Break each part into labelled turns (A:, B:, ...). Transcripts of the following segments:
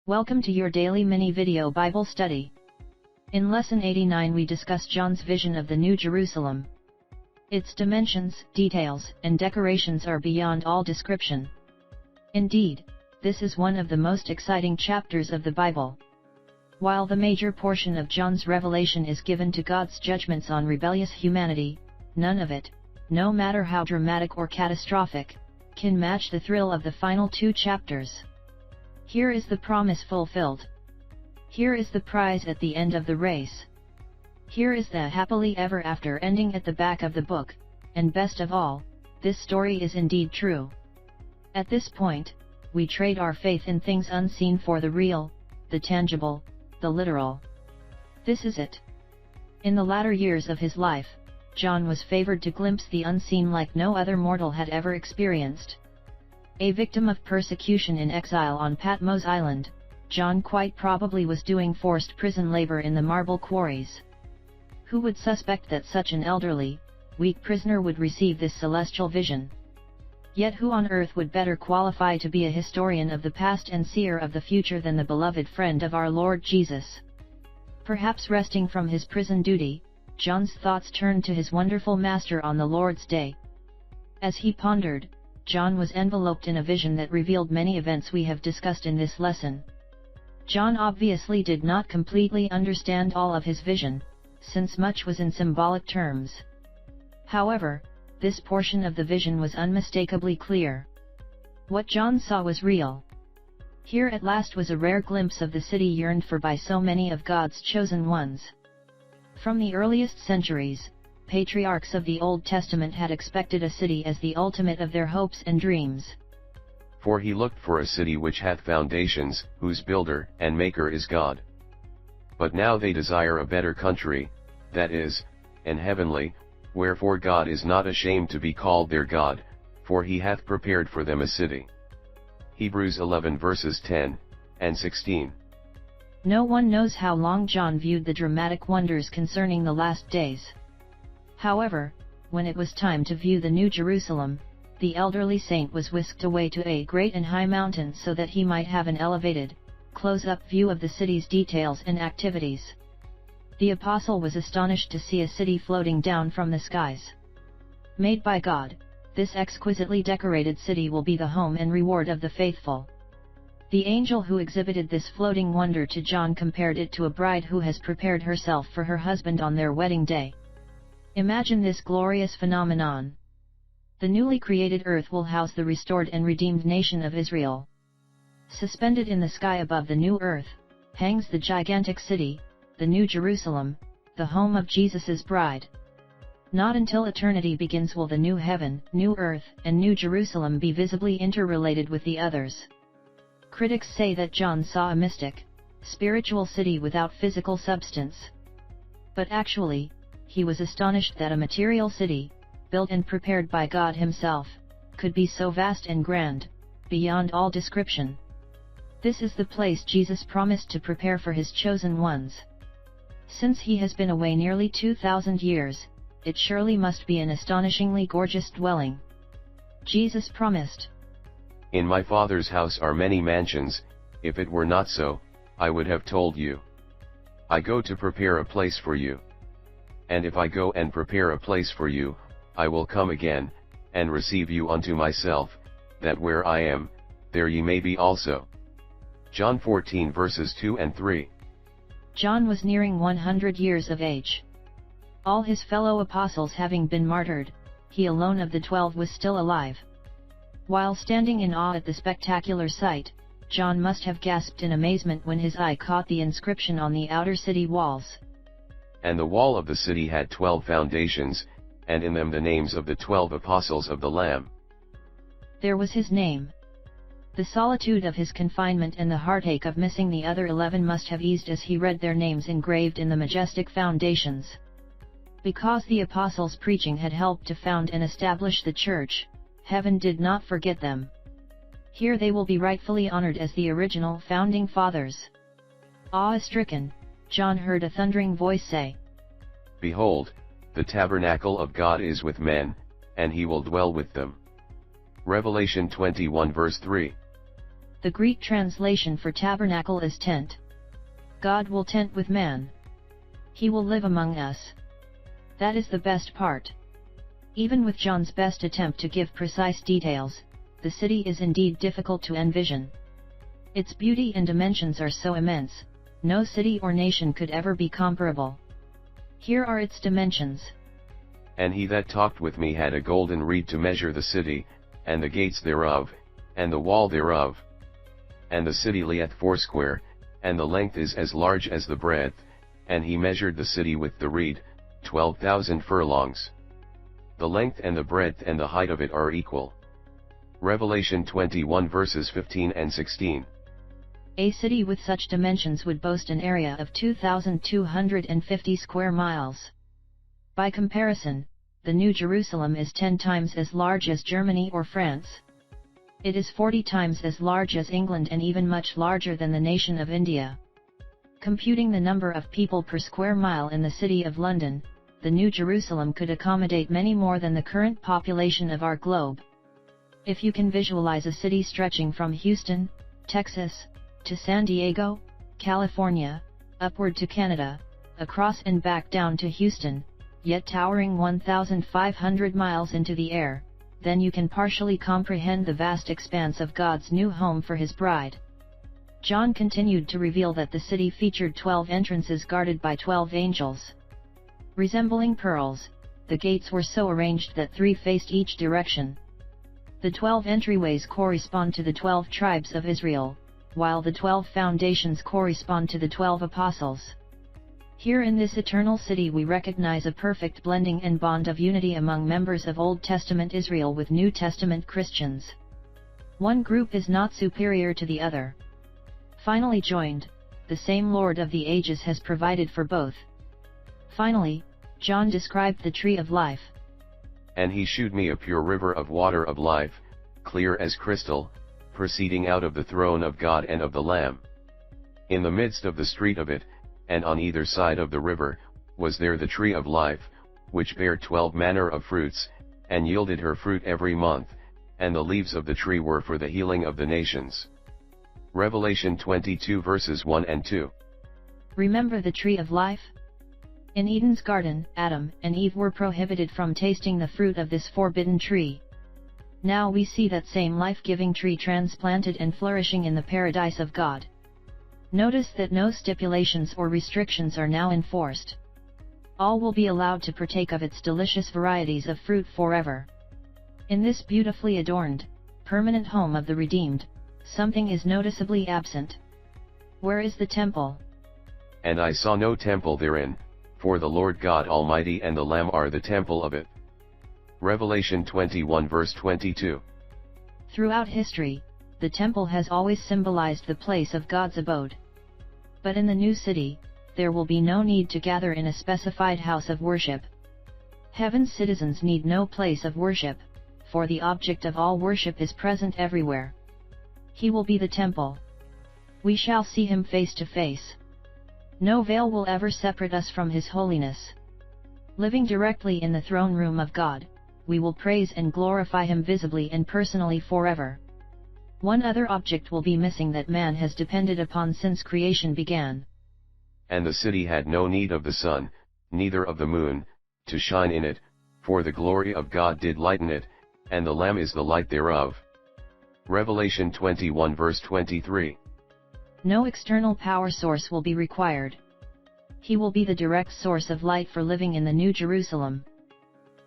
A: Welcome to your daily mini video Bible study. In lesson 89 we discuss John's vision of the New Jerusalem. Its dimensions, details, and decorations are beyond all description. Indeed, this is one of the most exciting chapters of the Bible. While the major portion of John's revelation is given to God's judgments on rebellious humanity, none of it, no matter how dramatic or catastrophic, can match the thrill of the final two chapters. Here is the promise fulfilled. Here is the prize at the end of the race. Here is the happily ever after ending at the back of the book, and best of all, this story is indeed true. At this point, we trade our faith in things unseen for the real, the tangible, the literal. This is it. In the latter years of his life, John was favored to glimpse the unseen like no other mortal had ever experienced. A victim of persecution in exile on Patmos Island, John quite probably was doing forced prison labor in the marble quarries. Who would suspect that such an elderly, weak prisoner would receive this celestial vision? Yet who on earth would better qualify to be a historian of the past and seer of the future than the beloved friend of our Lord Jesus? Perhaps resting from his prison duty, John's thoughts turned to his wonderful Master on the Lord's Day. As he pondered, John was enveloped in a vision that revealed many events we have discussed in this lesson. John obviously did not completely understand all of his vision, since much was in symbolic terms. However, this portion of the vision was unmistakably clear. What John saw was real. Here at last was a rare glimpse of the city yearned for by so many of God's chosen ones. From the earliest centuries, patriarchs of the Old Testament had expected a city as the ultimate of their hopes and dreams.
B: For he looked for a city which hath foundations, whose builder and maker is God. But now they desire a better country, that is, an heavenly, wherefore God is not ashamed to be called their God, for he hath prepared for them a city. Hebrews 11 verses 10 and 16.
A: No one knows how long John viewed the dramatic wonders concerning the last days. However, when it was time to view the New Jerusalem, the elderly saint was whisked away to a great and high mountain so that he might have an elevated, close-up view of the city's details and activities. The apostle was astonished to see a city floating down from the skies. Made by God, this exquisitely decorated city will be the home and reward of the faithful. The angel who exhibited this floating wonder to John compared it to a bride who has prepared herself for her husband on their wedding day. Imagine this glorious phenomenon. The newly created earth will house the restored and redeemed nation of Israel. Suspended in the sky above the new earth, hangs the gigantic city, the New Jerusalem, the home of Jesus' bride. Not until eternity begins will the new heaven, new earth, and New Jerusalem be visibly interrelated with the others. Critics say that John saw a mystic, spiritual city without physical substance. But actually, he was astonished that a material city, built and prepared by God himself, could be so vast and grand, beyond all description. This is the place Jesus promised to prepare for his chosen ones. Since he has been away nearly 2,000 years, it surely must be an astonishingly gorgeous dwelling. Jesus promised,
B: "In my Father's house are many mansions, if it were not so, I would have told you. I go to prepare a place for you. And if I go and prepare a place for you, I will come again, and receive you unto myself, that where I am, there ye may be also." John 14 verses 2 and 3.
A: John was nearing 100 years of age. All his fellow apostles having been martyred, he alone of the 12 was still alive. While standing in awe at the spectacular sight, John must have gasped in amazement when his eye caught the inscription on the outer city walls.
B: "And the wall of the city had 12 foundations, and in them the names of the 12 apostles of the Lamb."
A: There was his name. The solitude of his confinement and the heartache of missing the other 11 must have eased as he read their names engraved in the majestic foundations. Because the apostles' preaching had helped to found and establish the church, heaven did not forget them. Here they will be rightfully honored as the original founding fathers. Awe-stricken, John heard a thundering voice say,
B: "Behold, the tabernacle of God is with men, and he will dwell with them." Revelation 21 verse 3.
A: The Greek translation for tabernacle is tent. God will tent with man. He will live among us. That is the best part. Even with John's best attempt to give precise details, the city is indeed difficult to envision. Its beauty and dimensions are so immense, no city or nation could ever be comparable. Here are its dimensions.
B: And he that talked with me had a golden reed to measure the city, and the gates thereof, and the wall thereof. And the city lieth foursquare, and the length is as large as the breadth, and he measured the city with the reed, 12,000 furlongs. The length and the breadth and the height of it are equal. Revelation 21 verses 15 and 16.
A: A city with such dimensions would boast an area of 2,250 square miles. By comparison, the New Jerusalem is 10 times as large as Germany or France. It is 40 times as large as England and even much larger than the nation of India. Computing the number of people per square mile in the city of London, the New Jerusalem could accommodate many more than the current population of our globe. If you can visualize a city stretching from Houston, Texas, to San Diego, California, upward to Canada, across and back down to Houston, yet towering 1,500 miles into the air, then you can partially comprehend the vast expanse of God's new home for His bride. John continued to reveal that the city featured 12 entrances guarded by 12 angels. Resembling pearls, the gates were so arranged that 3 faced each direction. The 12 entryways correspond to the 12 tribes of Israel, while the 12 foundations correspond to the 12 apostles. Here in this eternal city we recognize a perfect blending and bond of unity among members of Old Testament Israel with New Testament Christians. One group is not superior to the other. Finally joined, the same Lord of the ages has provided for both. Finally, John described the tree of life.
B: And he shewed me a pure river of water of life, clear as crystal, proceeding out of the throne of God and of the Lamb. In the midst of the street of it, and on either side of the river, was there the tree of life, which bare 12 manner of fruits, and yielded her fruit every month, and the leaves of the tree were for the healing of the nations. Revelation 22 verses 1 and 2.
A: Remember the tree of life? In Eden's garden, Adam and Eve were prohibited from tasting the fruit of this forbidden tree. Now we see that same life-giving tree transplanted and flourishing in the paradise of God. Notice that no stipulations or restrictions are now enforced. All will be allowed to partake of its delicious varieties of fruit forever. In this beautifully adorned, permanent home of the redeemed, something is noticeably absent. Where is the temple?
B: And I saw no temple therein, for the Lord God Almighty and the Lamb are the temple of it. Revelation 21 verse 22.
A: Throughout history, the temple has always symbolized the place of God's abode. But in the new city, there will be no need to gather in a specified house of worship. Heaven's citizens need no place of worship, for the object of all worship is present everywhere. He will be the temple. We shall see Him face to face. No veil will ever separate us from His holiness. Living directly in the throne room of God, we will praise and glorify Him visibly and personally forever. One other object will be missing that man has depended upon since creation began.
B: And the city had no need of the sun, neither of the moon, to shine in it, for the glory of God did lighten it, and the Lamb is the light thereof. Revelation 21 verse 23.
A: No external power source will be required. He will be the direct source of light for living in the New Jerusalem.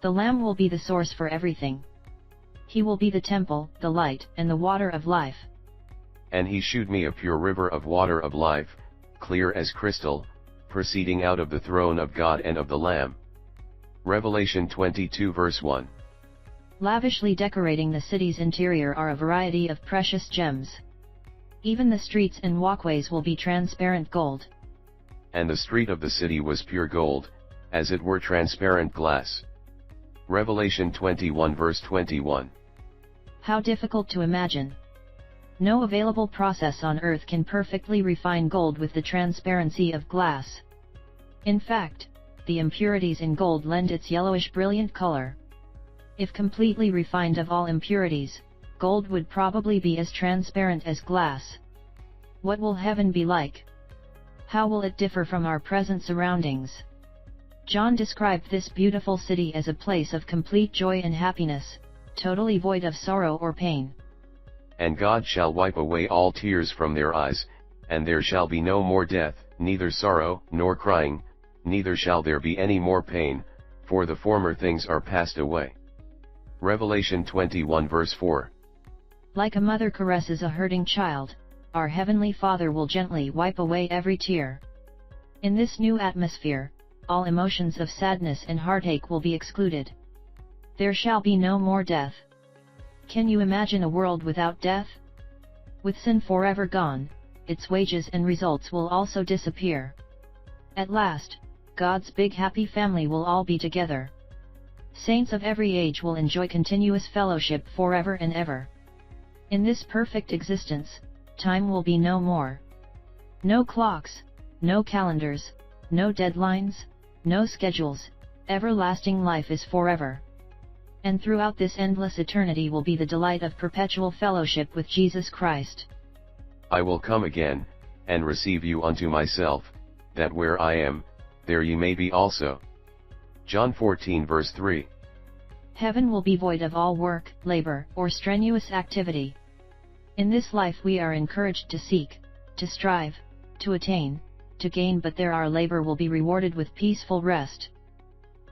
A: The Lamb will be the source for everything. He will be the temple, the light, and the water of life.
B: And he shewed me a pure river of water of life, clear as crystal, proceeding out of the throne of God and of the Lamb. Revelation 22 verse 1.
A: Lavishly decorating the city's interior are a variety of precious gems. Even the streets and walkways will be transparent gold.
B: And the street of the city was pure gold, as it were transparent glass. Revelation 21 verse 21.
A: How difficult to imagine. No available process on earth can perfectly refine gold with the transparency of glass. In fact, the impurities in gold lend its yellowish brilliant color. If completely refined of all impurities, gold would probably be as transparent as glass. What will heaven be like? How will it differ from our present surroundings? John described this beautiful city as a place of complete joy and happiness, totally void of sorrow or pain.
B: And God shall wipe away all tears from their eyes, and there shall be no more death, neither sorrow, nor crying, neither shall there be any more pain, for the former things are passed away. Revelation 21 verse 4.
A: Like a mother caresses a hurting child, our Heavenly Father will gently wipe away every tear. In this new atmosphere, all emotions of sadness and heartache will be excluded. There shall be no more death. Can you imagine a world without death? With sin forever gone, its wages and results will also disappear. At last, God's big happy family will all be together. Saints of every age will enjoy continuous fellowship forever and ever. In this perfect existence, time will be no more. No clocks, no calendars, no deadlines, no schedules, everlasting life is forever. And throughout this endless eternity will be the delight of perpetual fellowship with Jesus Christ.
B: I will come again, and receive you unto myself, that where I am, there ye may be also. John 14 verse 3.
A: Heaven will be void of all work, labor, or strenuous activity. In this life we are encouraged to seek, to strive, to attain, to gain, but there our labor will be rewarded with peaceful rest.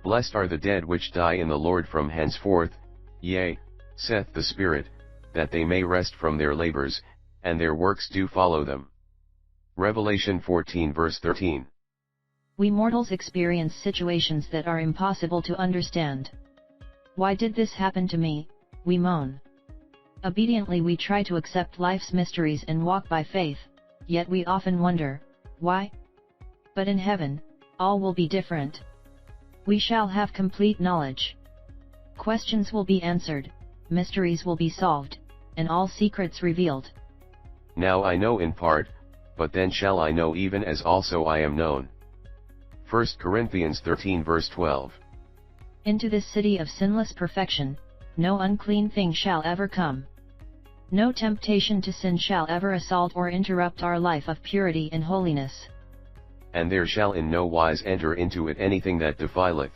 B: Blessed are the dead which die in the Lord from henceforth, yea, saith the Spirit, that they may rest from their labors, and their works do follow them. Revelation 14 verse 13.
A: We mortals experience situations that are impossible to understand. Why did this happen to me? We moan. Obediently we try to accept life's mysteries and walk by faith, yet we often wonder, why? But in heaven, all will be different. We shall have complete knowledge. Questions will be answered, mysteries will be solved, and all secrets revealed.
B: Now I know in part, but then shall I know even as also I am known. 1 Corinthians 13 verse 12.
A: Into this city of sinless perfection, no unclean thing shall ever come. No temptation to sin shall ever assault or interrupt our life of purity and holiness.
B: And there shall in no wise enter into it anything that defileth,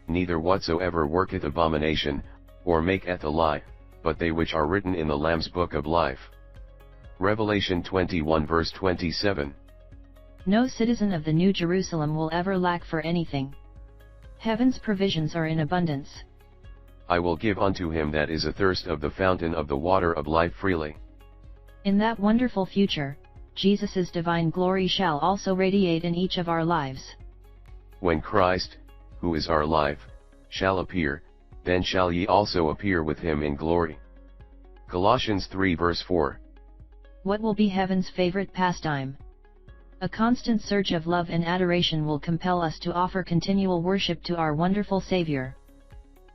B: neither whatsoever worketh abomination, or maketh a lie, but they which are written in the Lamb's book of life. Revelation 21 verse 27.
A: No citizen of the New Jerusalem will ever lack for anything. Heaven's provisions are in abundance.
B: I will give unto him that is athirst of the fountain of the water of life freely.
A: In that wonderful future, Jesus' divine glory shall also radiate in each of our lives.
B: When Christ, who is our life, shall appear, then shall ye also appear with him in glory. Colossians 3 verse 4.
A: What will be heaven's favorite pastime? A constant surge of love and adoration will compel us to offer continual worship to our wonderful Savior.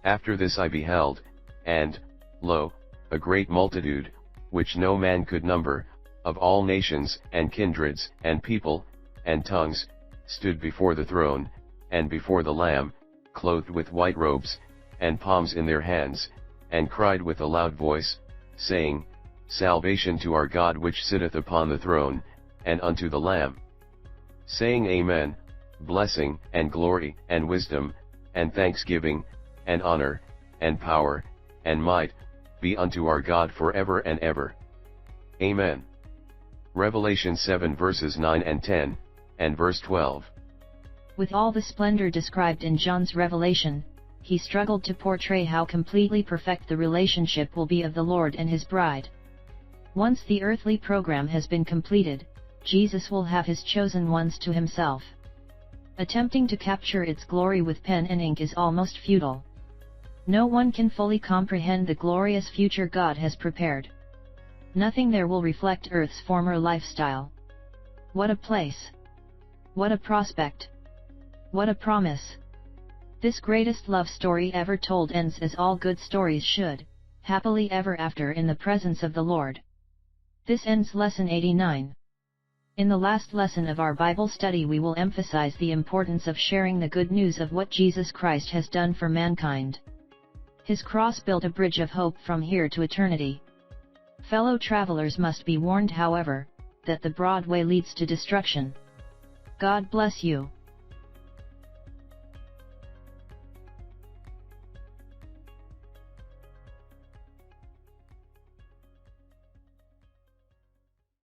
B: After this I beheld, and, lo, a great multitude, which no man could number, of all nations, and kindreds, and people, and tongues, stood before the throne, and before the Lamb, clothed with white robes, and palms in their hands, and cried with a loud voice, saying, Salvation to our God which sitteth upon the throne, and unto the Lamb. Saying Amen, blessing, and glory, and wisdom, and thanksgiving, and honor, and power, and might, be unto our God forever and ever. Amen. Revelation 7 verses 9 and 10, and verse 12.
A: With all the splendor described in John's revelation, he struggled to portray how completely perfect the relationship will be of the Lord and his bride. Once the earthly program has been completed, Jesus will have his chosen ones to himself. Attempting to capture its glory with pen and ink is almost futile. No one can fully comprehend the glorious future God has prepared. Nothing there will reflect Earth's former lifestyle. What a place! What a prospect! What a promise! This greatest love story ever told ends as all good stories should, happily ever after in the presence of the Lord. This ends Lesson 89. In the last lesson of our Bible study we will emphasize the importance of sharing the good news of what Jesus Christ has done for mankind. His cross built a bridge of hope from here to eternity, Fellow travelers must be warned, however, that the broad way leads to destruction. God bless you.